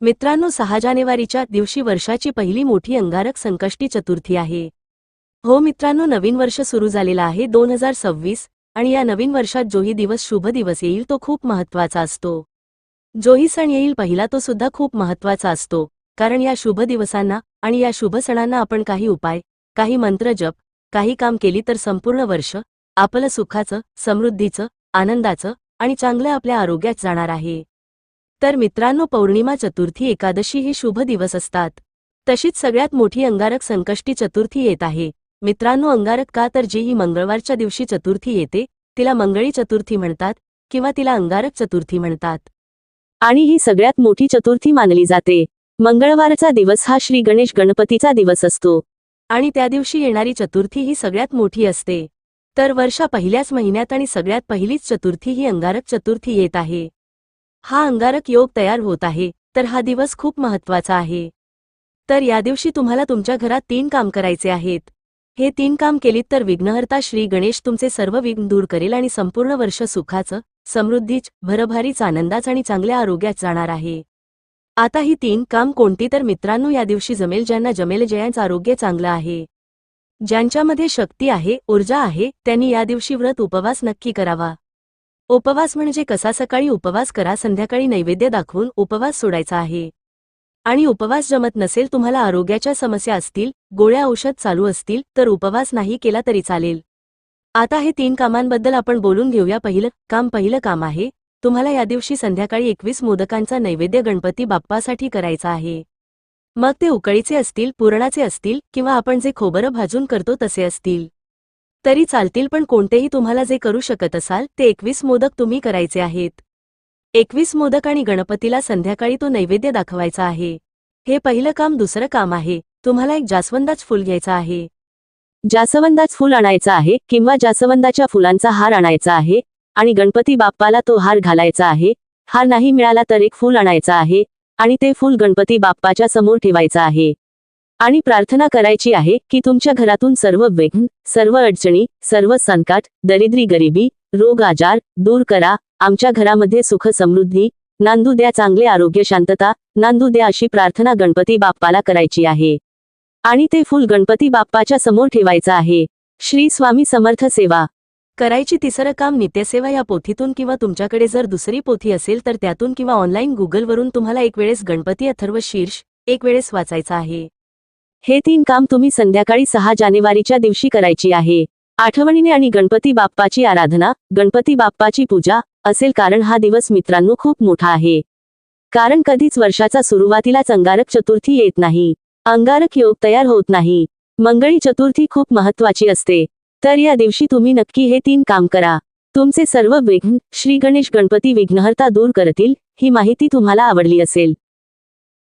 मित्रांनो, 6 जानेवारीच्या दिवशी वर्षाची पहिली मोठी अंगारक संकष्टी चतुर्थी आहे. हो मित्रांनो, नवीन वर्ष सुरू झालेला आहे 2026 आणि या नवीन वर्षात जोही दिवस शुभ दिवस येईल तो खूप महत्त्वाचा असतो. जोही सण येईल पहिला तो सुद्धा खूप महत्त्वाचा असतो, कारण या शुभ दिवसांना आणि या शुभ सणांना आपण काही उपाय, काही मंत्र जप, काही काम केली तर संपूर्ण वर्ष आपलं सुखाचं, समृद्धीचं, आनंदाचं आणि चांगलं आपल्या आरोग्यात जाणार आहे. तर मित्रांनो, पौर्णिमा चतुर्थी, एकादशी हे शुभ दिवस असतात. तशीच सगळ्यात मोठी अंगारक संकष्टी चतुर्थी येत आहे. मित्रांनो, अंगारक का, तर जी ही मंगळवारच्या दिवशी चतुर्थी येते तिला मंगळी चतुर्थी म्हणतात किंवा तिला अंगारक चतुर्थी म्हणतात. आणि ही सगळ्यात मोठी चतुर्थी मानली जाते. मंगळवारचा दिवस हा श्री गणेश गणपतीचा दिवस असतो आणि त्या दिवशी येणारी चतुर्थी ही सगळ्यात मोठी असते. तर वर्षा पहिल्याच महिन्यात आणि सगळ्यात पहिलीच चतुर्थी ही अंगारक चतुर्थी येत आहे. हा अंगारक योग तयार होत आहे, तर हा दिवस खूप महत्त्वाचा आहे. तर या दिवशी तुम्हाला तुमच्या घरात 3 काम करायचे आहेत. हे 3 काम केलीत तर विघ्नहर्ता श्री गणेश तुमचे सर्व विघ्न दूर करेल आणि संपूर्ण वर्ष सुखाचं, समृद्धीच, भरभराटीच, आनंदाच आणि चांगल्या आरोग्यात जाणार आहे. आता ही 3 काम कोणती, तर मित्रांनो, या दिवशी जमेल ज्यांना जमेल, ज्यांचं आरोग्य चांगलं आहे, ज्यांच्यामध्ये शक्ती आहे, ऊर्जा आहे, त्यांनी या दिवशी व्रत उपवास नक्की करावा. उपवास म्हणजे कसा, सकाळी उपवास करा, संध्याकाळी नैवेद्य दाखवून उपवास सोडायचा आहे. आणि उपवास जमत नसेल, तुम्हाला आरोग्याच्या समस्या असतील, गोळ्या औषध चालू असतील, तर उपवास नाही केला तरी चालेल. आता हे 3 कामांबद्दल आपण बोलून घेऊया. पहिलं काम आहे, तुम्हाला या दिवशी संध्याकाळी 21 मोदकांचा नैवेद्य गणपती बाप्पासाठी करायचा आहे. मग ते उकळीचे असतील, पुरणाचे असतील किंवा आपण जे खोबरं भाजून करतो तसे असतील तरी चालतील, पण कोणतेही तुम्हाला जे करू शकत असाल ते 21 मोदक तुम्ही करायचे आहेत. 21 मोदक आणि गणपतीला संध्याकाळी तो नैवेद्य दाखवायचा आहे. हे पहिलं काम. दुसरं काम आहे, तुम्हाला एक जास्वंदाचं फूल घ्यायचं आहे. जास्वंदाचं फूल आणायचं आहे किंवा जास्वंदाच्या फुलांचा हार आणायचा आहे आणि गणपती बाप्पाला तो हार घालायचा आहे. हार नाही मिळाला तर एक फूल आणायचं आहे आणि ते फूल गणपती बाप्पाच्या समोर ठेवायचं आहे आणि प्रार्थना करायची आहे की तुमच्या घरातून सर्व विघ्न, सर्व अडचणी, सर्व संकट, दरिद्री, गरिबी, रोग, आजार दूर करा. आमच्या घरामध्ये सुख समृद्धी नांदू द्या, चांगले आरोग्य, शांतता नांदू द्या, अशी प्रार्थना गणपती बाप्पाला करायची आहे आणि ते फूल गणपती बाप्पाच्या समोर ठेवायचं आहे. श्री स्वामी समर्थ सेवा करायची. तिसरं काम, नित्यसेवा. या पोथीतून किंवा तुमच्याकडे जर दुसरी पोथी असेल तर त्यातून किंवा ऑनलाईन गुगलवरून तुम्हाला एक वेळेस गणपती अथर्व शीर्ष एक वेळेस वाचायचा आहे. हे 3 काम तुम्ही संध्याकाळी 6 जानेवारीच्या दिवशी करायची आहे. आठवणीने आणि गणपती बाप्पाची आराधना, गणपती बाप्पाची पूजा असेल, कारण हा दिवस मित्रांनो खूप मोठा आहे. कारण कधीच वर्षाचा सुरुवातीलाच अंगारक चतुर्थी येत नाही, अंगारक योग तयार होत नाही. मंगळी चतुर्थी खूप महत्त्वाची असते. तर या दिवशी तुम्ही नक्की हे 3 काम करा. तुमचे सर्व विघ्न श्री गणेश गणपती विघ्नहर्ता दूर करतील. ही माहिती तुम्हाला आवडली असेल